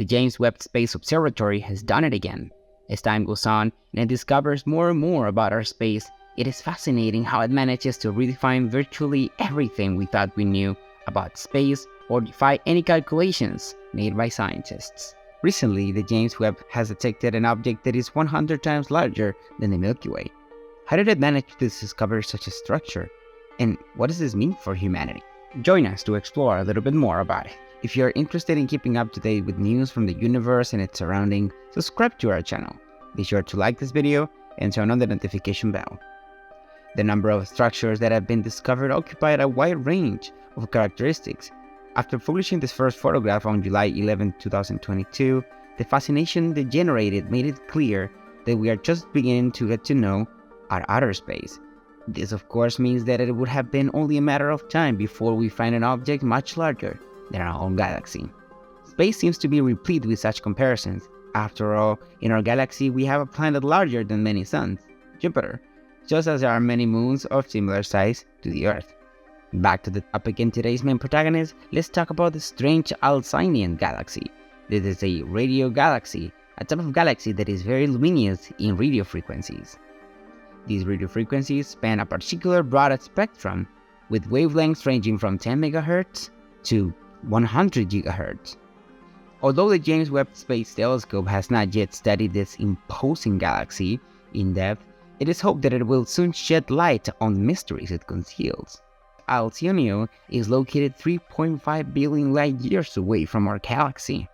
The James Webb Space Observatory has done it again. As time goes on and it discovers more and more about our space, it is fascinating how it manages to redefine virtually everything we thought we knew about space or defy any calculations made by scientists. Recently, the James Webb has detected an object that is 100 times larger than the Milky Way. How did it manage to discover such a structure? And what does this mean for humanity? Join us to explore a little bit more about it. If you're interested in keeping up to date with news from the universe and its surroundings, subscribe to our channel. Be sure to like this video and turn on the notification bell. The number of structures that have been discovered occupied a wide range of characteristics. After publishing this first photograph on July 11, 2022, the fascination they generated made it clear that we are just beginning to get to know our outer space. This of course means that it would have been only a matter of time before we find an object much larger than our own galaxy. Space seems to be replete with such comparisons. After all, in our galaxy we have a planet larger than many suns, Jupiter, just as there are many moons of similar size to the Earth. Back to the topic in today's main protagonist, let's talk about the strange Alcinian galaxy. This is a radio galaxy, a type of galaxy that is very luminous in radio frequencies. These radio frequencies span a particular broad spectrum, with wavelengths ranging from 10 MHz to 100 GHz. Although the James Webb Space Telescope has not yet studied this imposing galaxy in depth, it is hoped that it will soon shed light on the mysteries it conceals. Alcino is located 3.5 billion light-years away from our galaxy.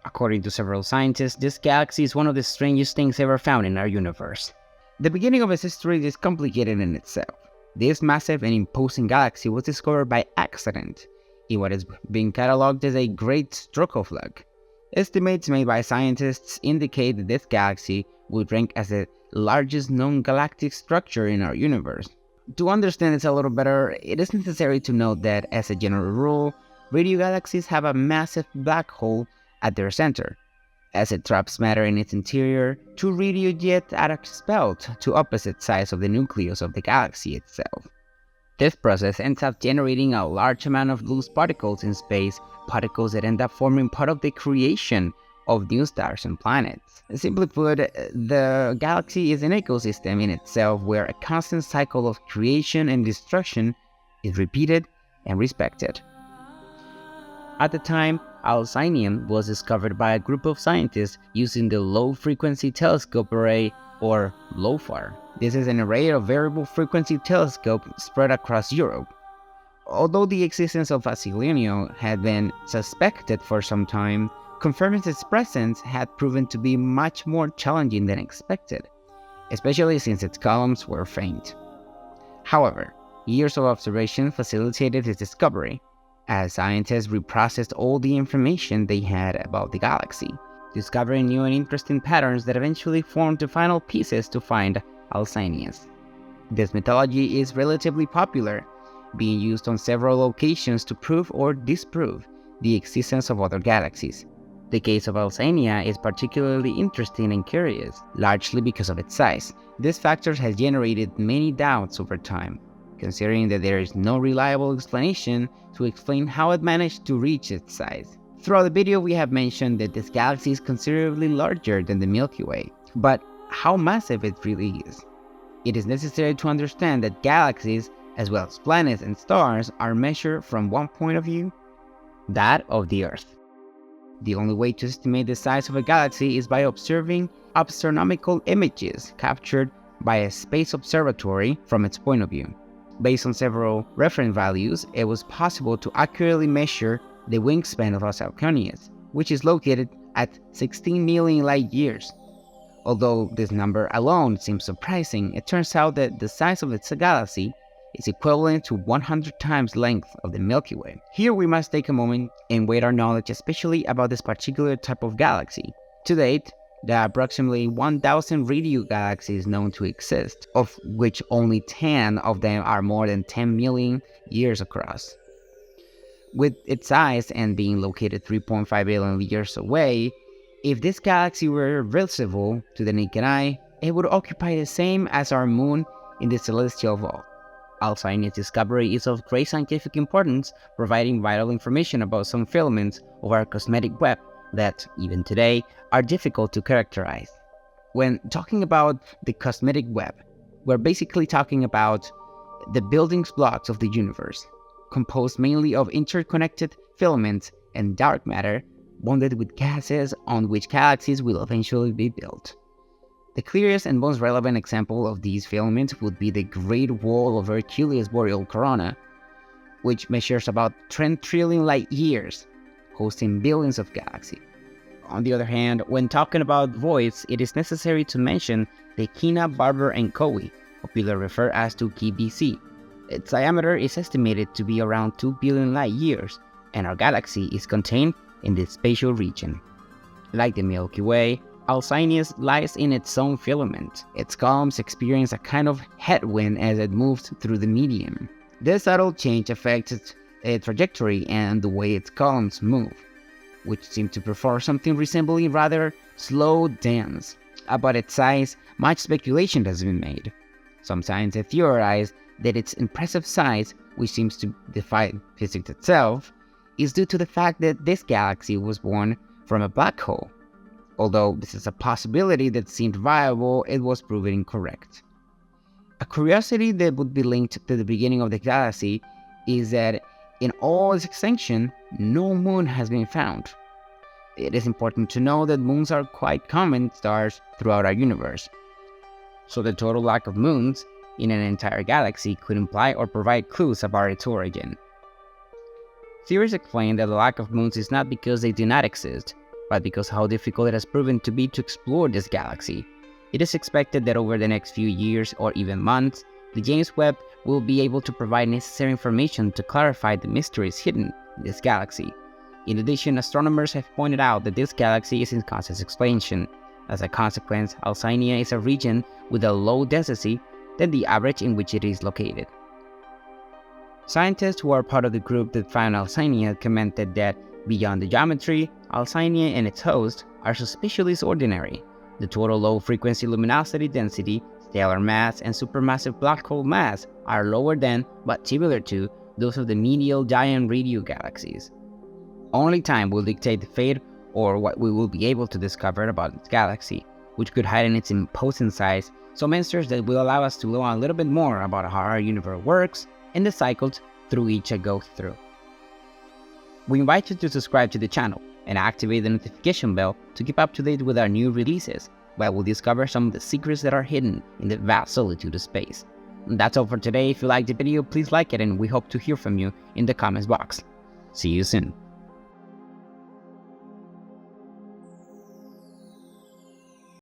According to several scientists, this galaxy is one of the strangest things ever found in our universe. The beginning of its history is complicated in itself. This massive and imposing galaxy was discovered by accident in what is being catalogued as a great stroke of luck. Estimates made by scientists indicate that this galaxy would rank as the largest known galactic structure in our universe. To understand this a little better, it is necessary to note that, as a general rule, radio galaxies have a massive black hole at their center. As it traps matter in its interior, two radio jets are expelled to opposite sides of the nucleus of the galaxy itself. This process ends up generating a large amount of loose particles in space, particles that end up forming part of the creation of new stars and planets. Simply put, the galaxy is an ecosystem in itself where a constant cycle of creation and destruction is repeated and respected. At the time, Alcinium was discovered by a group of scientists using the Low Frequency Telescope Array, or LOFAR. This is an array of variable frequency telescopes spread across Europe. Although the existence of Alcino had been suspected for some time, confirming its presence had proven to be much more challenging than expected, especially since its columns were faint. However, years of observation facilitated its discovery, as scientists reprocessed all the information they had about the galaxy, discovering new and interesting patterns that eventually formed the final pieces to find Alcinius. This methodology is relatively popular, being used on several occasions to prove or disprove the existence of other galaxies. The case of Alcinia is particularly interesting and curious, largely because of its size. This factor has generated many doubts over time, considering that there is no reliable explanation to explain how it managed to reach its size. Throughout the video, we have mentioned that this galaxy is considerably larger than the Milky Way, but how massive it really is. It is necessary to understand that galaxies, as well as planets and stars, are measured from one point of view, that of the Earth. The only way to estimate the size of a galaxy is by observing astronomical images captured by a space observatory from its point of view. Based on several reference values, it was possible to accurately measure the wingspan of Alcinius, which is located at 16 million light-years. Although this number alone seems surprising, it turns out that the size of its galaxy is equivalent to 100 times the length of the Milky Way. Here we must take a moment and weigh our knowledge especially about this particular type of galaxy. To date, there are approximately 1,000 radio galaxies known to exist, of which only 10 of them are more than 10 million years across. With its size and being located 3.5 billion years away, if this galaxy were visible to the naked eye, it would occupy the same as our moon in the celestial vault. Alcinius' discovery is of great scientific importance, providing vital information about some filaments of our cosmetic web, that, even today, are difficult to characterize. When talking about the cosmic web, we're basically talking about the building blocks of the universe, composed mainly of interconnected filaments and dark matter bonded with gases on which galaxies will eventually be built. The clearest and most relevant example of these filaments would be the Great Wall of Hercules boreal corona, which measures about 10 trillion light years, hosting billions of galaxies. On the other hand, when talking about voids, it is necessary to mention the Kina, Barber, and Cowie, popularly referred as 2K BC. Its diameter is estimated to be around 2 billion light years, and our galaxy is contained in this spatial region. Like the Milky Way, Alcyonius lies in its own filament. Its columns experience a kind of headwind as it moves through the medium. This subtle change affects its trajectory and the way its columns move, which seem to perform something resembling rather slow dance. About its size, much speculation has been made. Some scientists theorize that its impressive size, which seems to defy physics itself, is due to the fact that this galaxy was born from a black hole. Although this is a possibility that seemed viable, it was proven incorrect. A curiosity that would be linked to the beginning of the galaxy is that in all its extension, no moon has been found. It is important to know that moons are quite common stars throughout our universe, so the total lack of moons in an entire galaxy could imply or provide clues about its origin. Theories explain that the lack of moons is not because they do not exist, but because how difficult it has proven to be to explore this galaxy. It is expected that over the next few years or even months, the James Webb will be able to provide necessary information to clarify the mysteries hidden in this galaxy. In addition, astronomers have pointed out that this galaxy is in constant expansion. As a consequence, Alcyone is a region with a low density than the average in which it is located. Scientists who are part of the group that found Alcyone commented that beyond the geometry, Alcyone and its host are suspiciously ordinary. The total low-frequency luminosity density, stellar mass, and supermassive black hole mass are lower than, but similar to, those of the medial giant radio galaxies. Only time will dictate the fate or what we will be able to discover about its galaxy, which could hide in its imposing size some answers that will allow us to learn a little bit more about how our universe works and the cycles through each it goes through. We invite you to subscribe to the channel and activate the notification bell to keep up to date with our new releases, where we'll discover some of the secrets that are hidden in the vast solitude of space. And that's all for today. If you liked the video, please like it, and we hope to hear from you in the comments box. See you soon.